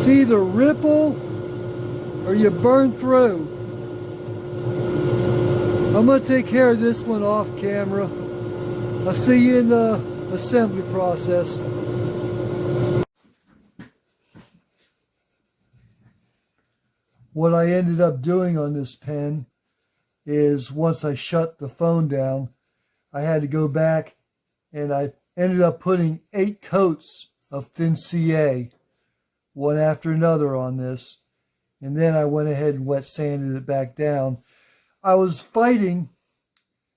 It's either ripple or you burn through. I'm going to take care of this one off camera. I'll see you in the assembly process. What I ended up doing on this pen is once I shut the phone down, I had to go back and I ended up putting 8 coats of thin CA, one after another on this. And then I went ahead and wet sanded it back down. I was fighting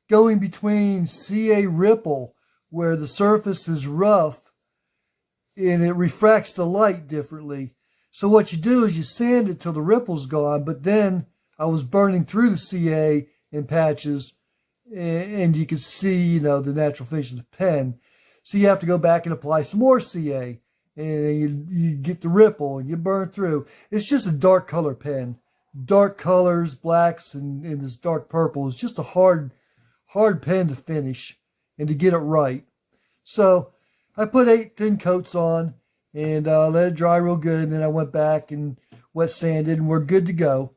going between CA ripple, where the surface is rough and it refracts the light differently. So what you do is you sand it till the ripple's gone, but then I was burning through the CA in patches, and you can see, you know, the natural finish of the pen. So you have to go back and apply some more CA, and you get the ripple and you burn through. It's just a dark color pen. Dark colors, blacks, and this dark purple is just a hard pen to finish and to get it right. So I put 8 thin coats on and let it dry real good. And then I went back and wet sanded, and we're good to go.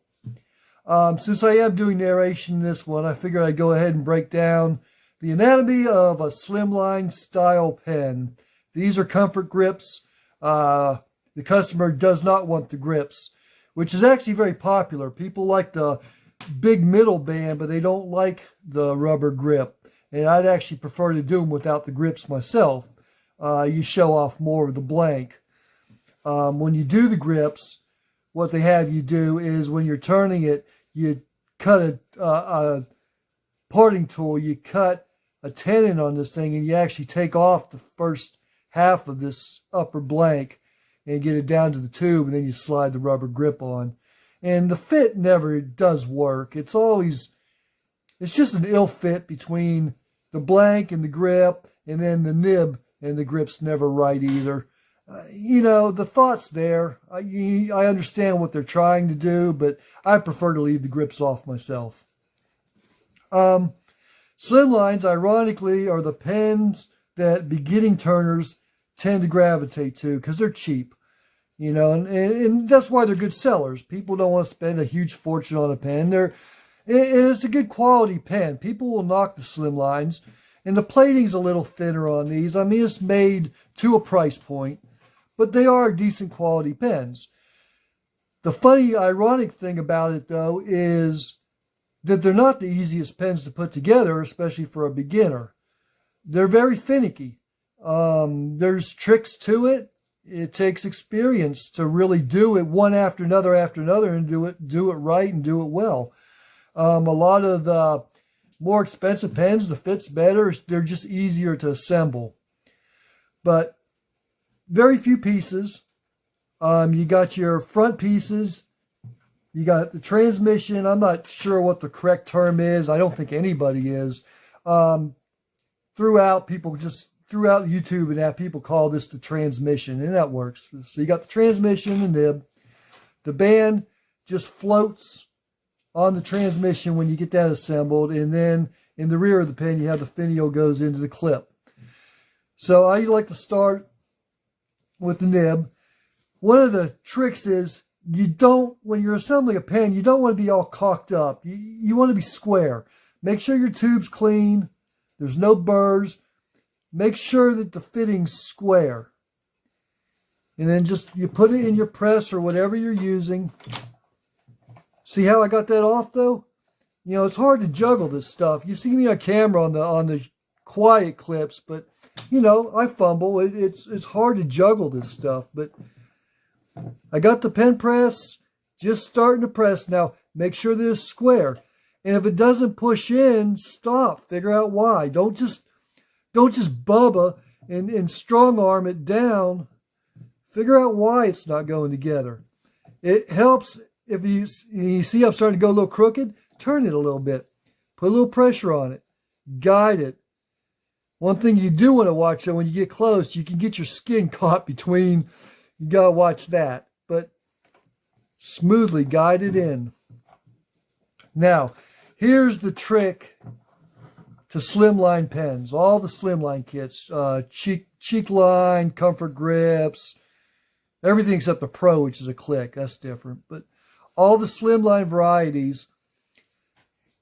Since I am doing narration in this one, I figured I'd go ahead and break down the anatomy of a slimline style pen. These are comfort grips. The customer does not want the grips, which is actually very popular. People like the big middle band, but they don't like the rubber grip. And I'd actually prefer to do them without the grips myself. You show off more of the blank. When you do the grips, what they have you do is when you're turning it, you cut a parting tool, you cut a tenon on this thing, and you actually take off the first half of this upper blank and get it down to the tube, and then you slide the rubber grip on. And the fit never does work. It's just an ill fit between the blank and the grip, and then the nib and the grip's never right either. You know, the thought's there. I understand what they're trying to do, but I prefer to leave the grips off myself. Slimlines, ironically, are the pens that beginning turners tend to gravitate to because they're cheap. You know, and that's why they're good sellers. People don't want to spend a huge fortune on a pen. It's a good quality pen. People will knock the Slimlines, and the plating's a little thinner on these. I mean, it's made to a price point, but they are decent quality pens. The funny, ironic thing about it, though, is that they're not the easiest pens to put together, especially for a beginner. They're very finicky. There's tricks to it. It takes experience to really do it one after another, and do it right and do it well. A lot of the more expensive pens, the fit's better. They're just easier to assemble. But very few pieces. You got your front pieces. You got the transmission. I'm not sure what the correct term is. I don't think anybody is. Throughout YouTube and that, people call this the transmission, and that works. So you got the transmission, the nib. The band just floats on the transmission when you get that assembled, and then in the rear of the pen, you have the finial goes into the clip. So I like to start with the nib. One of the tricks is when you're assembling a pen, you don't want to be all cocked up. You want to be square. Make sure your tube's clean. There's no burrs. Make sure that the fitting's square. And then you put it in your press or whatever you're using. See how I got that off though? You know, it's hard to juggle this stuff. You see me on camera on the quiet clips, but you know, I fumble. It's hard to juggle this stuff, but I got the pen press, just starting to press. Now, make sure that it's square. And if it doesn't push in, stop. Figure out why. Don't just bubba and strong arm it down. Figure out why it's not going together. It helps if you see I'm starting to go a little crooked, turn it a little bit. Put a little pressure on it. Guide it. One thing you do want to watch, though, when you get close, you can get your skin caught between. You got to watch that. But smoothly guide it in. Now, here's the trick to slimline pens. All the slimline kits, cheek line, comfort grips, Everything except the Pro, which is a click. That's different. But all the slimline varieties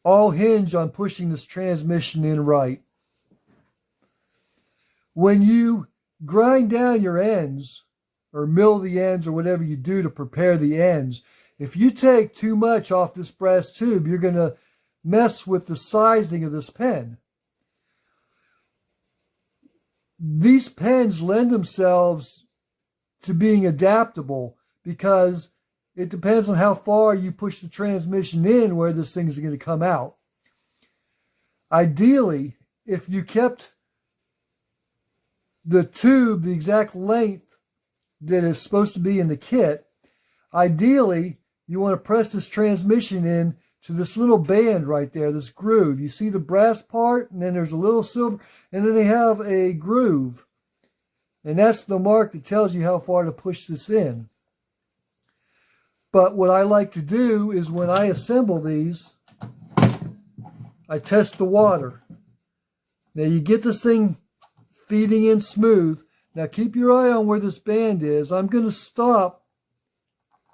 all hinge on pushing this transmission in right. When you grind down your ends, or mill the ends, or whatever you do to prepare the ends, if you take too much off this brass tube, you're going to mess with the sizing of this pen. These pens lend themselves to being adaptable because it depends on how far you push the transmission in where this thing is going to come out. Ideally, if you kept the tube the exact length that is supposed to be in the kit, ideally you want to press this transmission in to this little band right there, this groove. You see the brass part, and then there's a little silver, and then they have a groove. And that's the mark that tells you how far to push this in. But what I like to do is when I assemble these, I test the water. Now you get this thing feeding in smooth. Now keep your eye on where this band is. I'm going to stop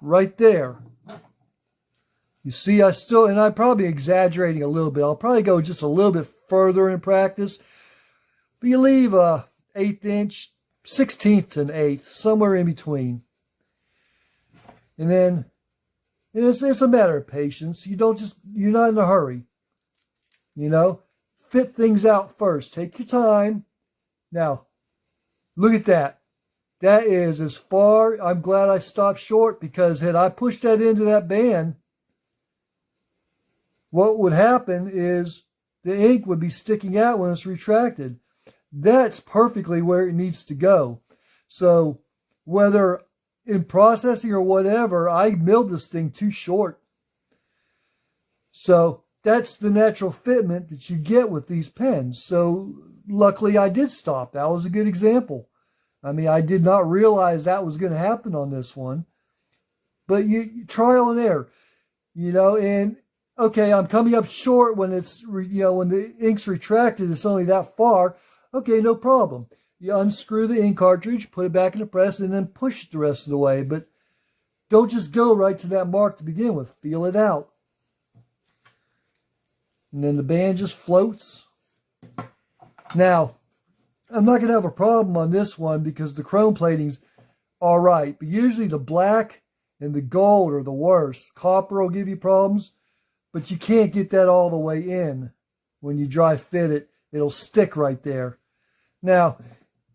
right there. You see, I'm probably exaggerating a little bit. I'll probably go just a little bit further in practice. But you leave a 1/8 inch, 1/16 to an 1/8, somewhere in between. And then it's a matter of patience. You're not in a hurry. You know, fit things out first. Take your time. Now, look at that. That is as far. I'm glad I stopped short, because had I pushed that into that band, what would happen is the ink would be sticking out when it's retracted. That's perfectly where it needs to go. So whether in processing or whatever, I milled this thing too short. So that's the natural fitment that you get with these pens. So luckily I did stop. That was a good example. I mean, I did not realize that was going to happen on this one. But you trial and error, and okay, I'm coming up short when when the ink's retracted, it's only that far. Okay, no problem. You unscrew the ink cartridge, put it back in the press, and then push it the rest of the way. But don't just go right to that mark to begin with. Feel it out. And then the band just floats. Now, I'm not going to have a problem on this one because the chrome plating's all right. But usually the black and the gold are the worst. Copper will give you problems, but you can't get that all the way in. When you dry fit it, it'll stick right there. Now,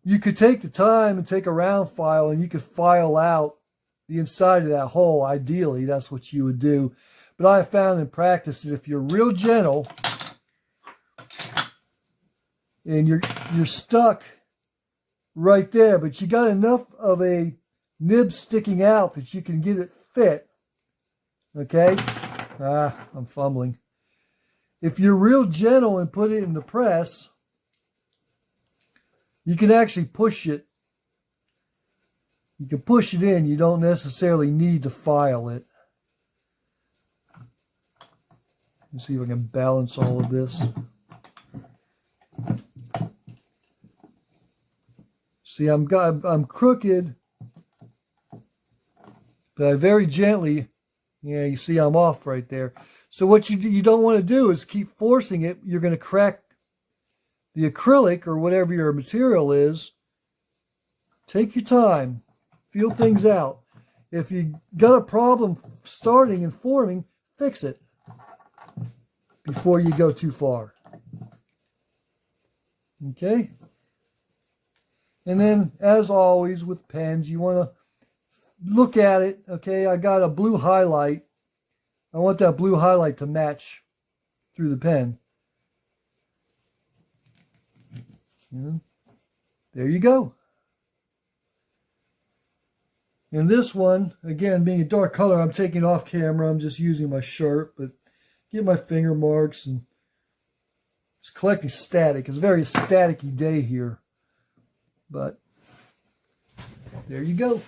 you could take the time and take a round file and you could file out the inside of that hole. Ideally, that's what you would do. But I have found in practice that if you're real gentle and you're stuck right there, but you got enough of a nib sticking out that you can get it fit. Okay? I'm fumbling. If you're real gentle and put it in the press, you can actually push it. You can push it in. You don't necessarily need to file it. Let's see if I can balance all of this. See, I'm crooked, but I very gently, you see I'm off right there. So what you don't want to do is keep forcing it. You're going to crack the acrylic or whatever your material is. Take your time. Feel things out. If you got a problem starting and forming, fix it before you go too far. Okay? And then, as always with pens, you want to look at it. Okay, I got a blue highlight. I want that blue highlight to match through the pen. And there you go. And this one, again, being a dark color, I'm taking off camera. I'm just using my shirt, but get my finger marks and it's collecting static. It's a very staticky day here. But there you go.